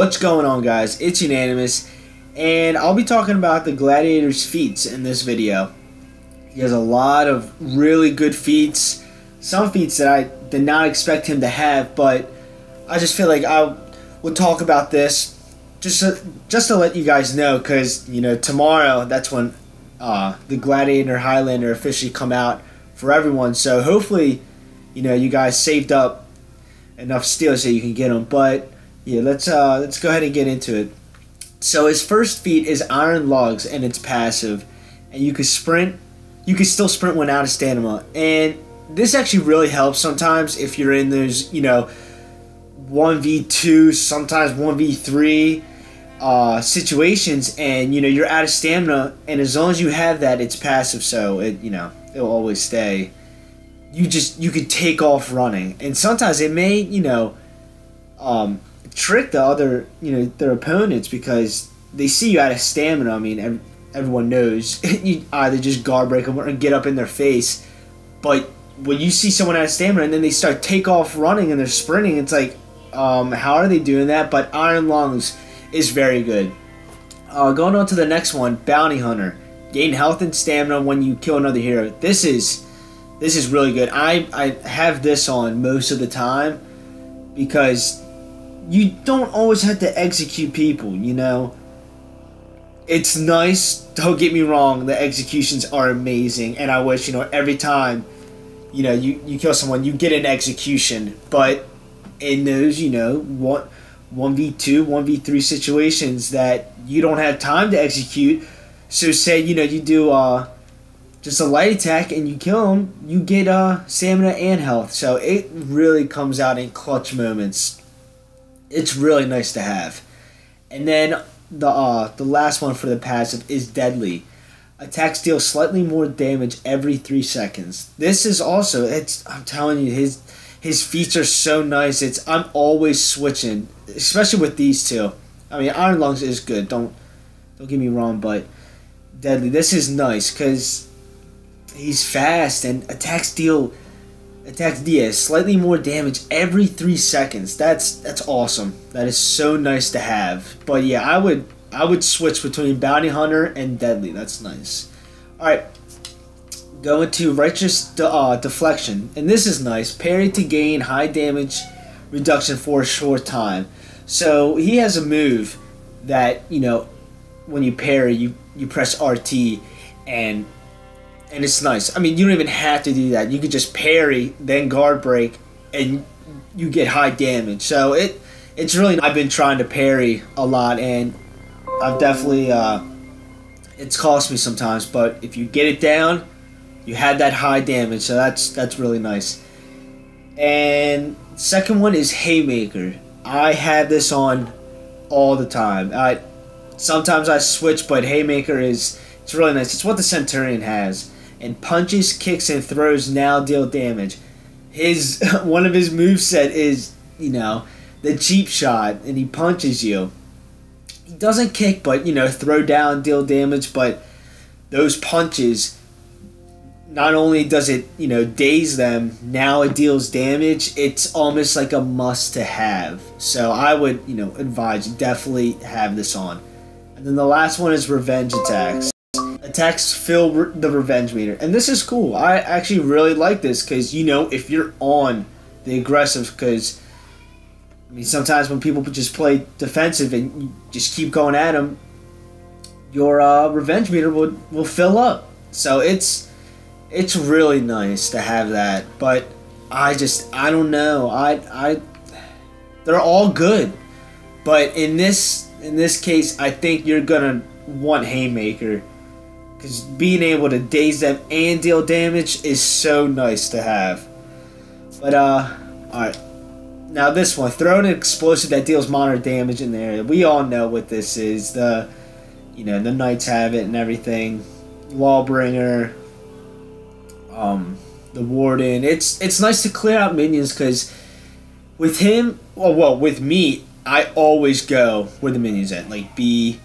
What's going on, guys? It's Unanimous, and I'll be talking about the Gladiator's feats in this video. He has a lot of really good feats, some feats that I did not expect him to have, but I just feel like I would talk about this just to let you guys know, because tomorrow that's when the Gladiator Highlander officially come out for everyone. So hopefully you guys saved up enough steel so you can get them. But yeah, let's go ahead and get into it. So his first feat is Iron Lugs, and it's passive, and you can sprint. You can still sprint when out of stamina, and this actually really helps sometimes if you're in those 1v2, sometimes 1v3 situations, and you're out of stamina, and as long as you have that, it's passive, so it'll always stay. You could take off running, and sometimes it may trick the other their opponents, because they see you out of stamina. I mean, everyone knows you either just guard break them or get up in their face, but when you see someone out of stamina and then they start take off running and they're sprinting, it's like, how are they doing that? But Iron Lungs is very good. Going on to the next one, Bounty Hunter. Gain health and stamina when you kill another hero. This is really good. I have this on most of the time because you don't always have to execute people, It's nice, don't get me wrong, the executions are amazing, and I wish, every time, you kill someone, you get an execution, but in those, 1v2, 1v3 situations that you don't have time to execute, so say, you do, just a light attack and you kill them, you get, stamina and health, so it really comes out in clutch moments. It's really nice to have. And then the last one for the passive is Deadly. Attacks deal slightly more damage every 3 seconds. This is also, I'm telling you, his feats are so nice. I'm always switching, especially with these two. I mean, Iron Lungs is good. Don't get me wrong, but Deadly, this is nice because he's fast and attacks deal slightly more damage every 3 seconds. That's awesome. That is so nice to have. But yeah, I would switch between Bounty Hunter and Deadly. That's nice. Alright, going to Righteous Deflection, and this is nice. Parry to gain high damage reduction for a short time. So he has a move that when you parry, you press RT, and it's nice. I mean, you don't even have to do that. You could just parry, then guard break, and you get high damage. So it's really, I've been trying to parry a lot, and I've definitely, it's cost me sometimes, but if you get it down, you had that high damage, so that's really nice. And second one is Haymaker. I have this on all the time. Sometimes I switch, but Haymaker it's really nice. It's what the Centurion has. And punches, kicks, and throws now deal damage. One of his moveset is, the cheap shot, and he punches you. He doesn't kick, but, throw down, deal damage, but those punches, not only does it, daze them, now it deals damage. It's almost like a must to have. So I would, advise you definitely have this on. And then the last one is Revenge Attacks. Attacks fill the revenge meter, and this is cool. I actually really like this because if you're on the aggressive, because I mean sometimes when people just play defensive and you just keep going at them, your revenge meter will fill up. So it's really nice to have that. But I don't know. They're all good, but in this case, I think you're gonna want Haymaker. Because being able to daze them and deal damage is so nice to have. But, alright. Now this one. Throw an explosive that deals moderate damage in the area. We all know what this is. The Knights have it and everything. Lawbringer. The Warden. It's nice to clear out minions because with him, well, with me, I always go where the minions at. Like B,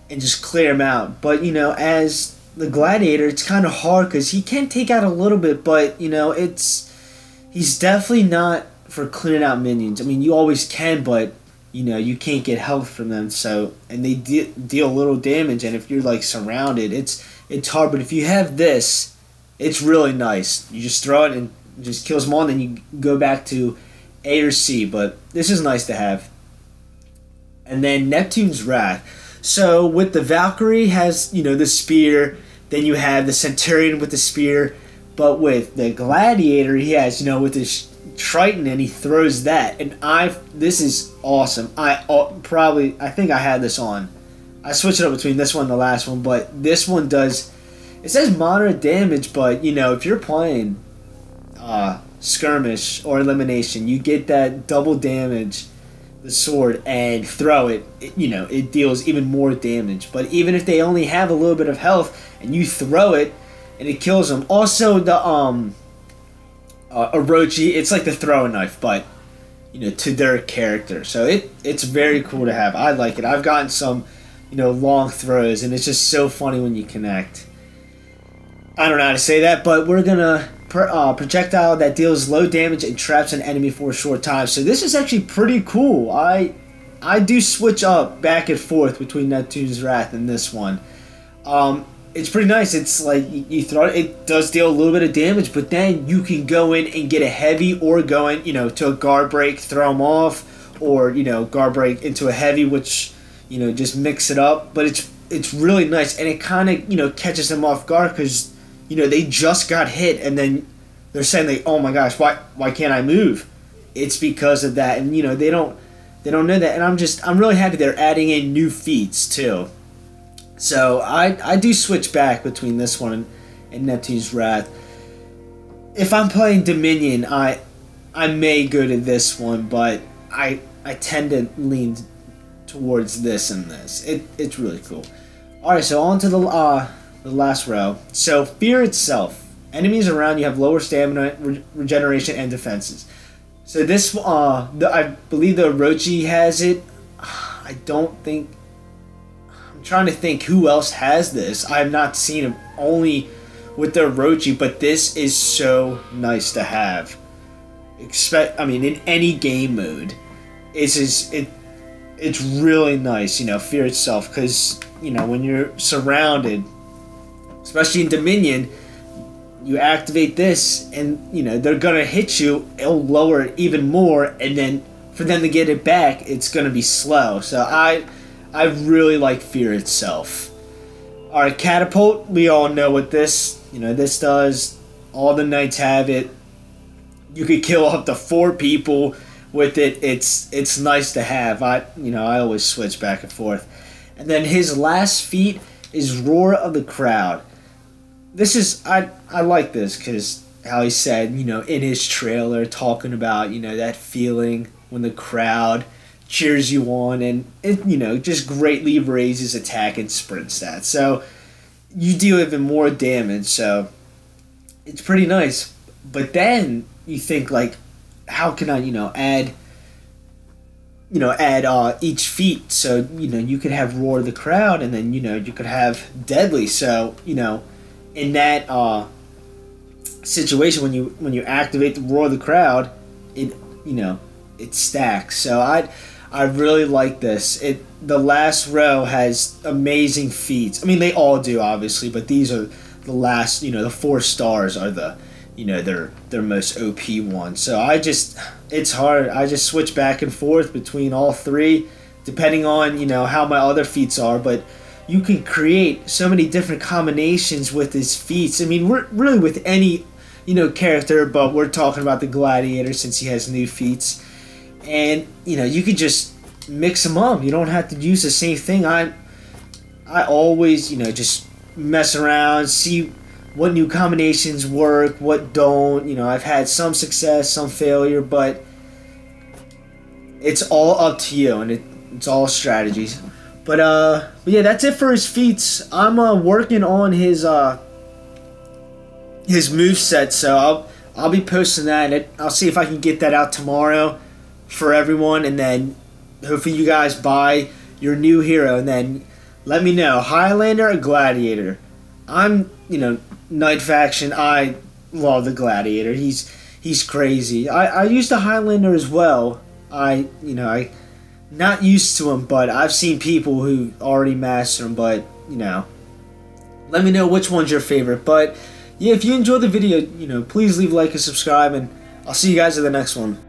and just clear them out. But, as the Gladiator, it's kind of hard because he can take out a little bit, but he's definitely not for clearing out minions. I mean, you always can, but you know, you can't get health from them. So, and they deal little damage, and if you're like surrounded, it's hard. But if you have this, it's really nice. You just throw it and it just kills them all, and then you go back to A or C. But this is nice to have. And then Neptune's Wrath. So with the Valkyrie has, you know, the spear, then you have the Centurion with the spear, but with the Gladiator he has, you know, with his Triton, and he throws that. And this is awesome. I think I had this on. I switched it up between this one and the last one, but this one does, it says moderate damage, but you know, if you're playing skirmish or elimination, you get that double damage, the sword, and throw it, you know, it deals even more damage. But even if they only have a little bit of health and you throw it and it kills them. Also the Orochi, it's like the throwing knife, but you know, to their character. So it's very cool to have. I like it. I've gotten some, you know, long throws, and it's just so funny when you connect. I don't know how to say that, but we're gonna projectile that deals low damage and traps an enemy for a short time. So this is actually pretty cool. I do switch up back and forth between Neptune's Wrath and this one. It's pretty nice. It's like you throw it, it does deal a little bit of damage, but then you can go in and get a heavy, or go in, you know, to a guard break, throw them off, or you know, guard break into a heavy, which, you know, just mix it up. But it's really nice, and it kind of, you know, catches them off guard, because you know, they just got hit, and then they're saying, like, oh my gosh, why can't I move? It's because of that. And you know, they don't know that. And I'm really happy they're adding in new feats too. So I do switch back between this one and Neptune's Wrath. If I'm playing Dominion, I may go to this one, but I tend to lean towards this and this. It's really cool. Alright, so on to the last row. So fear itself. Enemies around you have lower stamina, regeneration, and defenses. So this, I believe the Orochi has it. I don't think. I'm trying to think who else has this. I have not seen it, only with the Orochi, but this is so nice to have. I mean, in any game mode, it's really nice. You know, fear itself, because you know, when you're surrounded, especially in Dominion, you activate this, and you know, they're gonna hit you. It'll lower it even more, and then for them to get it back, it's gonna be slow. So I really like fear itself. Alright, catapult. We all know what this, you know, this does. All the knights have it. You could kill up to 4 people with it. It's nice to have. I always switch back and forth. And then his last feat is Roar of the Crowd. This is, I like this, because how he said, you know, in his trailer, talking about, you know, that feeling when the crowd cheers you on, and it, you know, just greatly raises attack and sprint stats. So you deal even more damage, so it's pretty nice. But then you think, like, how can I, add each feat? So, you could have Roar the Crowd, and then, you could have Deadly. So, in that situation, when you activate the Roar the Crowd, it stacks. So I really like this. The last row has amazing feats. I mean, they all do, obviously, but these are the last, the 4 stars are the, their most OP ones. So it's hard. I just switch back and forth between all 3, depending on, how my other feats are, but you can create so many different combinations with his feats. I mean, we're really with any, character, but we're talking about the Gladiator since he has new feats. And, you could just mix them up. You don't have to use the same thing. I always, just mess around, see what new combinations work, what don't. I've had some success, some failure, but it's all up to you, and it's all strategies. But yeah, that's it for his feats. I'm working on his moveset, so I'll be posting that. I'll see if I can get that out tomorrow for everyone, and then hopefully you guys buy your new hero, and then let me know, Highlander or Gladiator. I'm, Knight faction. I love the Gladiator. He's crazy. I used the Highlander as well. I not used to them, but I've seen people who already master them. But you know, let me know which one's your favorite. But yeah, if you enjoyed the video, you know, please leave a like and subscribe, and I'll see you guys in the next one.